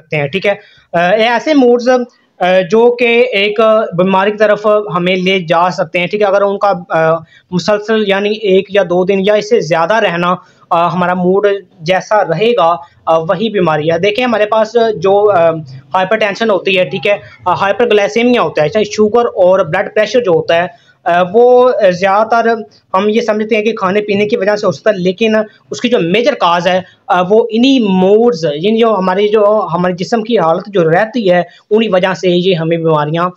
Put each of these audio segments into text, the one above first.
सकते हैं, ठीक है। ऐसे मूड्स जो कि एक बीमारी की तरफ हमें ले जा सकते हैं, ठीक है। अगर उनका मुसलसल यानी 1 या 2 दिन या इससे ज़्यादा रहना, हमारा मूड जैसा रहेगा वही बीमारी है। देखिए हमारे पास जो हाइपरटेंशन होती है, ठीक है, हाइपरग्लाइसेमिया होता है, शुगर और ब्लड प्रेशर जो होता है वो ज़्यादातर हम ये समझते हैं कि खाने पीने की वजह से हो सकता है, लेकिन उसकी जो मेजर काज है वो इन्हीं मूड्स, इन जो हमारे जिस्म की हालत जो रहती है उन्हीं वजह से ये हमें बीमारियां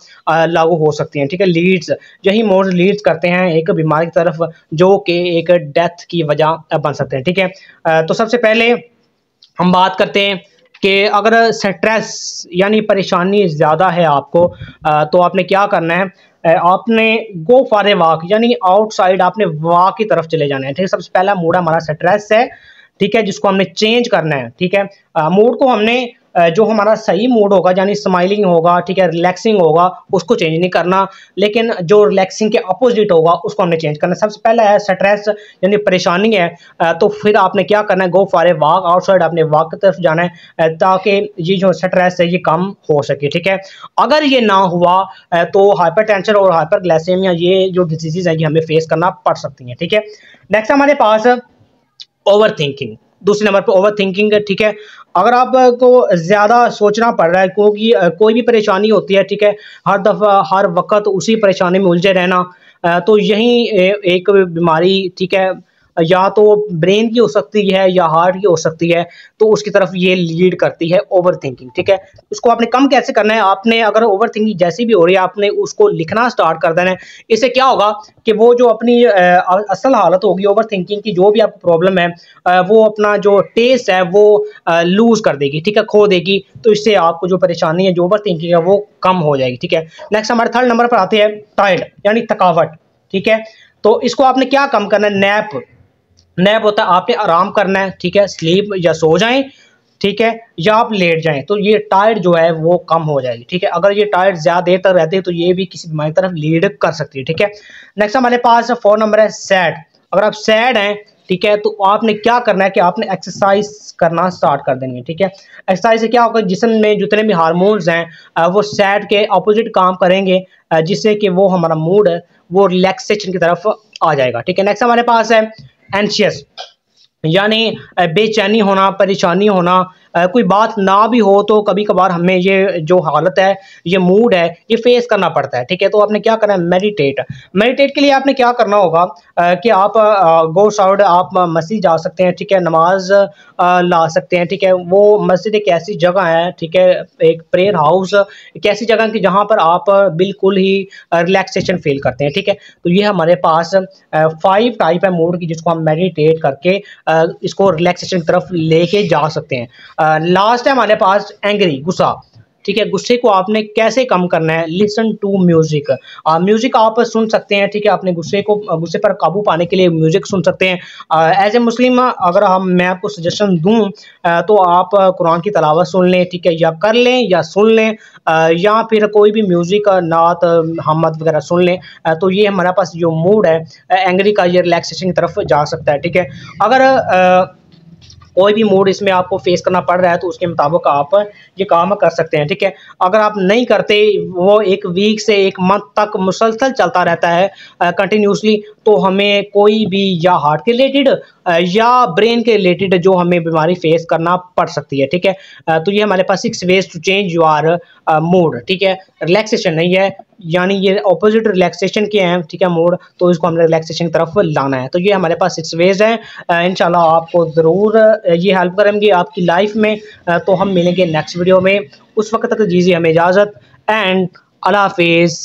लागू हो सकती हैं, ठीक है। लीड्स, यही मूड्स लीड्स करते हैं एक बीमारी की तरफ जो कि एक डेथ की वजह बन सकते हैं, ठीक है। तो सबसे पहले हम बात करते हैं कि अगर स्ट्रेस यानी परेशानी ज़्यादा है आपको, तो आपने क्या करना है, आपने गो फॉर ए वॉक यानी आउटसाइड आपने वॉक की तरफ चले जाना है, ठीक है। सबसे पहला मूड हमारा स्ट्रेस है, ठीक है, जिसको हमने चेंज करना है, ठीक है। मूड को हमने जो हमारा सही मूड होगा यानी स्माइलिंग होगा, ठीक है, रिलैक्सिंग होगा, उसको चेंज नहीं करना, लेकिन जो रिलैक्सिंग के अपोजिट होगा उसको हमने चेंज करना है। सबसे पहला है स्ट्रेस यानी परेशानी है, तो फिर आपने क्या करना है, go for a walk, outside आपने वॉक की तरफ जाना है ताकि ये जो स्ट्रेस है ये कम हो सके, ठीक है। अगर ये ना हुआ तो हाइपरटेंशन और हाइपरग्लाइसेमिया ये जो डिजीज़ है ये हमें फेस करना पड़ सकती हैं, ठीक है। नेक्स्ट हमारे पास ओवर थिंकिंग, दूसरे नंबर पर ओवर थिंकिंग है, ठीक है। अगर आपको ज़्यादा सोचना पड़ रहा है क्योंकि कोई भी परेशानी होती है, ठीक है, हर दफ़ा हर वक्त उसी परेशानी में उलझे रहना, तो यही एक बीमारी, ठीक है, या तो ब्रेन की हो सकती है या हार्ट की हो सकती है, तो उसकी तरफ ये लीड करती है ओवर थिंकिंग, ठीक है। उसको आपने कम कैसे करना है, आपने अगर ओवर थिंकिंग जैसी भी हो रही है आपने उसको लिखना स्टार्ट कर देना है। इससे क्या होगा कि वो जो अपनी असल हालत होगी ओवर थिंकिंग की, जो भी आपको प्रॉब्लम है वो अपना जो टेस्ट है वो लूज कर देगी, ठीक है, खो देगी। तो इससे आपको जो परेशानी है जो ओवर थिंकिंग है वो कम हो जाएगी, ठीक है। नेक्स्ट हमारे थर्ड नंबर पर आते हैं टायर्ड यानी थकावट, ठीक है। तो इसको आपने क्या कम करना है, नैप होता है आपने आराम करना है, ठीक है, स्लीप या सो जाएं, ठीक है, या आप लेट जाएं, तो ये टायर्ड जो है वो कम हो जाएगी, ठीक है। अगर ये टायर्ड ज्यादा देर तक रहती है तो ये भी किसी बीमारी की तरफ लीड कर सकती है, ठीक है। नेक्स्ट हमारे पास 4 नंबर है सैड। अगर आप सैड हैं, ठीक है, तो आपने क्या करना है कि आपने एक्सरसाइज करना स्टार्ट कर देनी है, ठीक है। एक्सरसाइज से क्या होगा, जिस्म में जितने भी हार्मोन्स हैं वो सैड के अपोजिट काम करेंगे, जिससे कि वो हमारा मूड है वो रिलैक्सेशन की तरफ आ जाएगा, ठीक है। नेक्स्ट हमारे पास है एंशियस यानी बेचैनी होना, परेशानी होना, कोई बात ना भी हो तो कभी कभार हमें ये जो हालत है ये मूड है ये फेस करना पड़ता है, ठीक है। तो आपने क्या करना है, मेडिटेट के लिए आपने क्या करना होगा कि आप गो साउड आप मस्जिद जा सकते हैं, ठीक है, नमाज ला सकते हैं, ठीक है। वो मस्जिद एक ऐसी जगह है, ठीक है, एक प्रेयर हाउस एक ऐसी जगह की जहाँ पर आप बिल्कुल ही रिलैक्सेशन फील करते हैं, ठीक है। तो ये हमारे पास 5 टाइप है मूड की जिसको हम मेडिटेट करके इसको रिलैक्सेशन की तरफ लेके जा सकते हैं। लास्ट है हमारे पास एंग्री, गुस्सा, ठीक है। गुस्से को आपने कैसे कम करना है, लिसन टू म्यूजिक, म्यूजिक आप सुन सकते हैं, ठीक है। अपने गुस्से पर काबू पाने के लिए म्यूजिक सुन सकते हैं। एज ए मुस्लिम अगर मैं आपको सजेशन दूं तो आप कुरान की तलावत सुन लें, ठीक है, या कर लें या सुन लें, या फिर कोई भी म्यूजिक नात हमद वगैरह सुन लें, तो ये हमारे पास जो मूड है एंग्री का ये रिलैक्सेशन की तरफ जा सकता है, ठीक है। अगर कोई भी मूड इसमें आपको फेस करना पड़ रहा है तो उसके मुताबिक आप ये काम कर सकते हैं, ठीक है। अगर आप नहीं करते, वो 1 वीक से 1 मंथ तक मुसलसल चलता रहता है कंटिन्यूसली, तो हमें कोई भी या हार्ट के रिलेटेड या ब्रेन के रिलेटेड जो हमें बीमारी फेस करना पड़ सकती है, ठीक है। तो ये हमारे पास 6 ways to change your mood, ठीक है। रिलैक्सेशन नहीं है, यानी ये ऑपोजिट रिलैक्सेशन के हैं, ठीक है, मूड, तो इसको हमने रिलैक्सेशन की तरफ लाना है। तो ये हमारे पास 6 वेज हैं, इंशाल्लाह आपको ज़रूर ये हेल्प करेंगे आपकी लाइफ में। तो हम मिलेंगे नेक्स्ट वीडियो में, उस वक्त तक दीजिए हमें इजाज़त एंड अल्लाह हाफिज़।